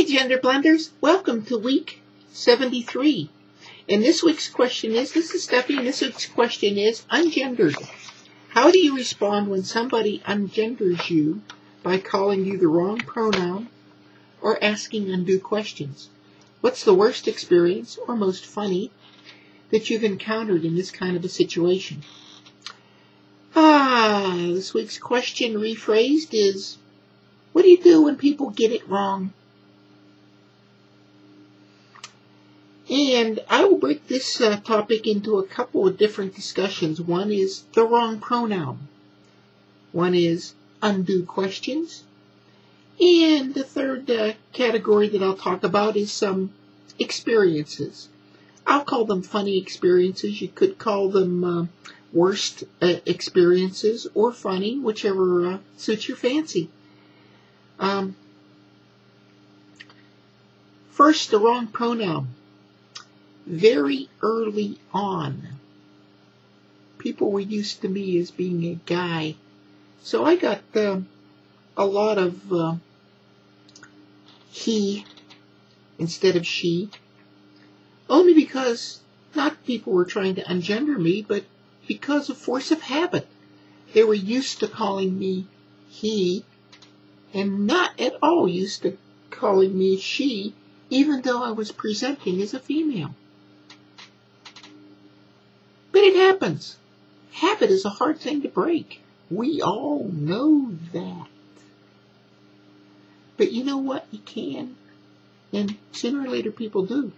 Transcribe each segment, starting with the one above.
Hi, GenderBlenders. Welcome to week 73. And this week's question is, this is Steffi, and this week's question is, ungendered. How do you respond when somebody ungenders you by calling you the wrong pronoun or asking undue questions? What's the worst experience or most funny that you've encountered in this kind of a situation? This week's question rephrased is, what do you do when people get it wrong? And I will break this topic into a couple of different discussions. One is the wrong pronoun. One is undue questions. And the third category that I'll talk about is some experiences. I'll call them funny experiences. You could call them worst experiences or funny, whichever suits your fancy. First, the wrong pronoun. Very early on, people were used to me as being a guy. So I got a lot of he instead of she. Only because not people were trying to ungender me, but because of force of habit. They were used to calling me he and not at all used to calling me she, even though I was presenting as a female. But it happens. Habit is a hard thing to break. We all know that. But you know what? You can. And sooner or later people do.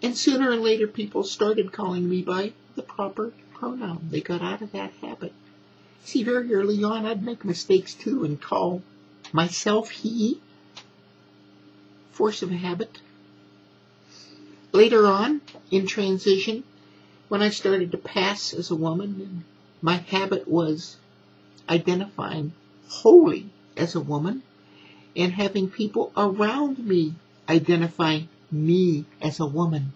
And sooner or later people started calling me by the proper pronoun. They got out of that habit. See, very early on I'd make mistakes too and call myself he. Force of habit. Later on, in transition, when I started to pass as a woman, and my habit was identifying wholly as a woman and having people around me identify me as a woman.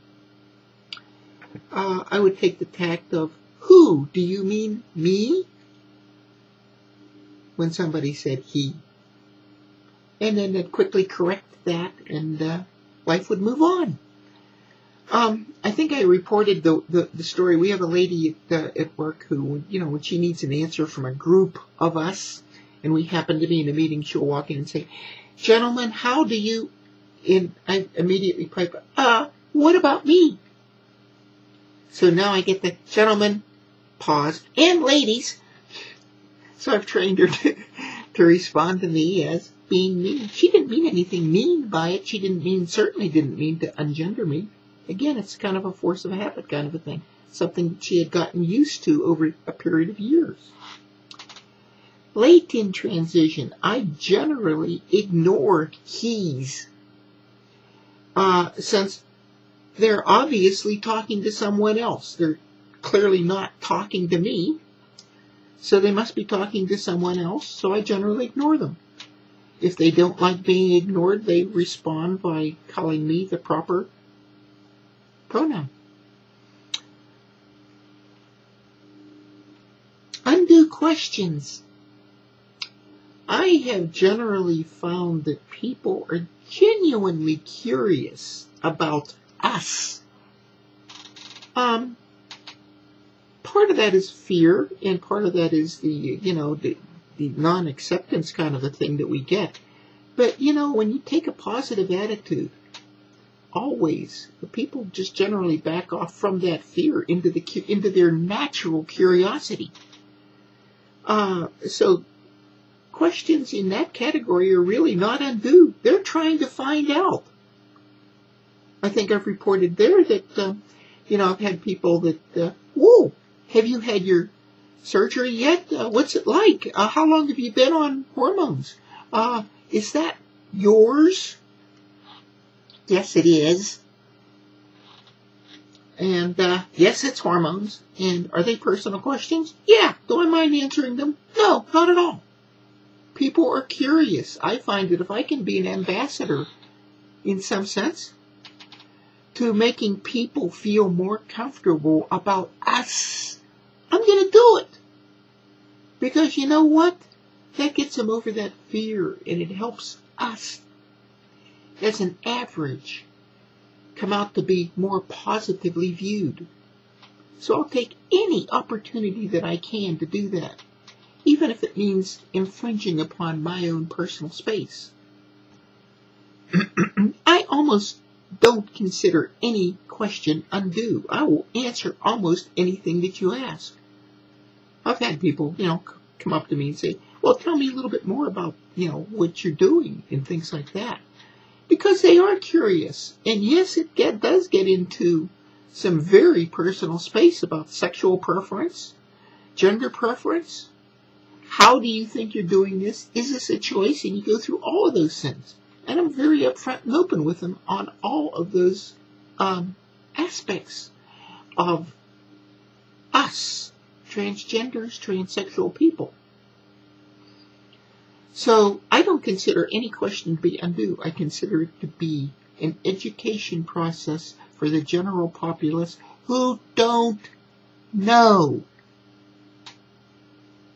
I would take the tact of, who? Do you mean me? When somebody said he. And then I'd quickly correct that and life would move on. I think I reported the story. We have a lady at work who, when she needs an answer from a group of us, and we happen to be in a meeting, she'll walk in and say, "Gentlemen, how do you?" And I immediately pipe up, "What about me?" So now I get the gentlemen, pause, and ladies. So I've trained her to respond to me as being me. She didn't mean anything mean by it. She certainly didn't mean to ungender me. Again, it's kind of a force of habit kind of a thing. Something she had gotten used to over a period of years. Late in transition, I generally ignored he's. Since they're obviously talking to someone else. They're clearly not talking to me. So they must be talking to someone else. So I generally ignore them. If they don't like being ignored, they respond by calling me the proper pronoun. Undue questions. I have generally found that people are genuinely curious about us. Part of that is fear, and part of that is the non-acceptance kind of a thing that we get. But, when you take a positive attitude, always, the people just generally back off from that fear into their natural curiosity. So questions in that category are really not undue. They're trying to find out. I think I've reported there that, I've had people that, whoa, have you had your surgery yet? What's it like? How long have you been on hormones? Is that yours? Yes, it is. And, yes, it's hormones. And are they personal questions? Yeah. Do I mind answering them? No, not at all. People are curious. I find that if I can be an ambassador, in some sense, to making people feel more comfortable about us, I'm going to do it. Because you know what? That gets them over that fear, and it helps us. as an average, come out to be more positively viewed. So I'll take any opportunity that I can to do that, even if it means infringing upon my own personal space. I almost don't consider any question undue. I will answer almost anything that you ask. I've had people, come up to me and say, well, tell me a little bit more about, what you're doing and things like that. Because they are curious. And yes, it does get into some very personal space about sexual preference, gender preference. How do you think you're doing this? Is this a choice? And you go through all of those things. And I'm very upfront and open with them on all of those aspects of us, transgenders, transsexual people. So I don't consider any question to be undue. I consider it to be an education process for the general populace who don't know.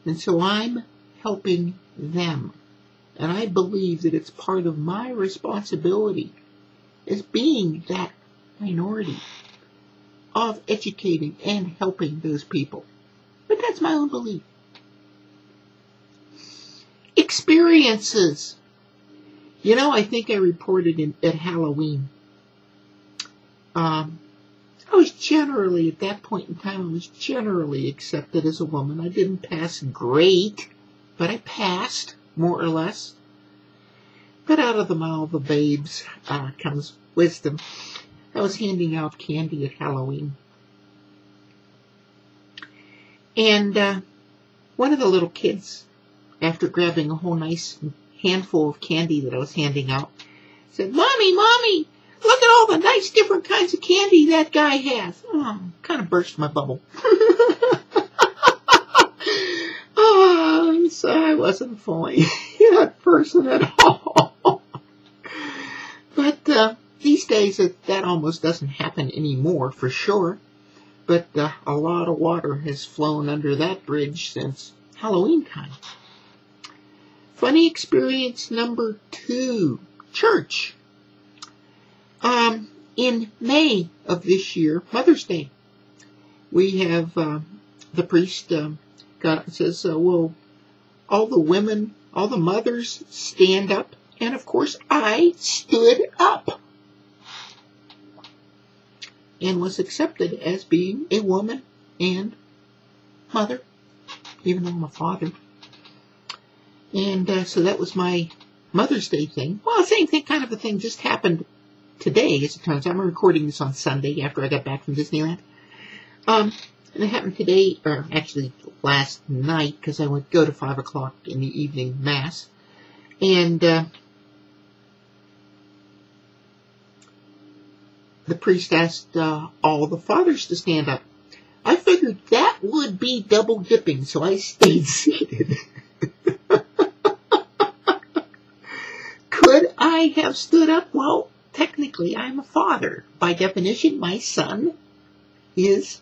And so I'm helping them. And I believe that it's part of my responsibility as being that minority of educating and helping those people. But that's my own belief. Experiences. I think I reported at Halloween. I was generally, at that point in time, I was generally accepted as a woman. I didn't pass great, but I passed, more or less. But out of the mouth of babes comes wisdom. I was handing out candy at Halloween. And one of the little kids, after grabbing a whole nice handful of candy that I was handing out, said, Mommy, look at all the nice different kinds of candy that guy has. Oh, kind of burst my bubble. So I wasn't fooling that person at all. But these days that almost doesn't happen anymore, for sure. But a lot of water has flown under that bridge since Halloween time. Funny experience number 2, church. In May of this year, Mother's Day, we have the priest says, will all the women, all the mothers stand up? And of course, I stood up and was accepted as being a woman and mother, even though I'm a father. And so that was my Mother's Day thing. Well, same thing, kind of a thing just happened today, as it turns out. I'm recording this on Sunday after I got back from Disneyland. And it happened today, or actually last night, because I would go to 5 o'clock in the evening mass. And the priest asked all the fathers to stand up. I figured that would be double dipping, so I stayed seated. Could I have stood up? Well, technically, I'm a father. By definition, my son is,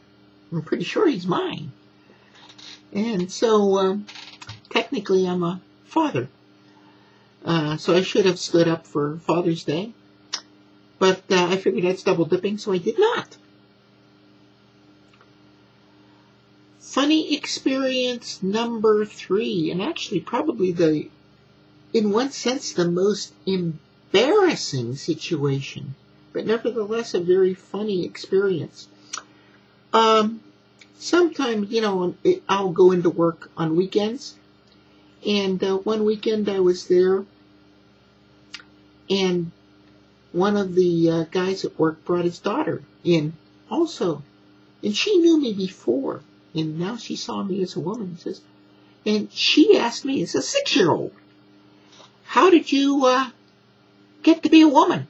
I'm pretty sure he's mine. And so, technically, I'm a father. So I should have stood up for Father's Day. But I figured that's double dipping, so I did not. Funny experience number 3, and actually probably in one sense, the most embarrassing situation, but nevertheless a very funny experience. Sometimes, I'll go into work on weekends, and one weekend I was there, and one of the guys at work brought his daughter in also, and she knew me before, and now she saw me as a woman, and she asked me as a 6-year-old, how did you get to be a woman?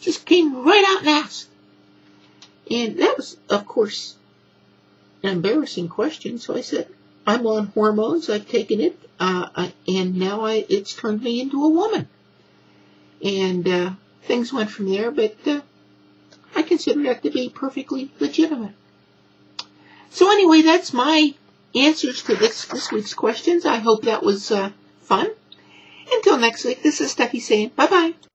Just came right out and asked. And that was, of course, an embarrassing question. So I said, I'm on hormones. I've taken it. And now it's turned me into a woman. And things went from there. But I consider that to be perfectly legitimate. So anyway, that's my answers to this week's questions. I hope that was fun. Until next week, this is Steffi saying bye-bye.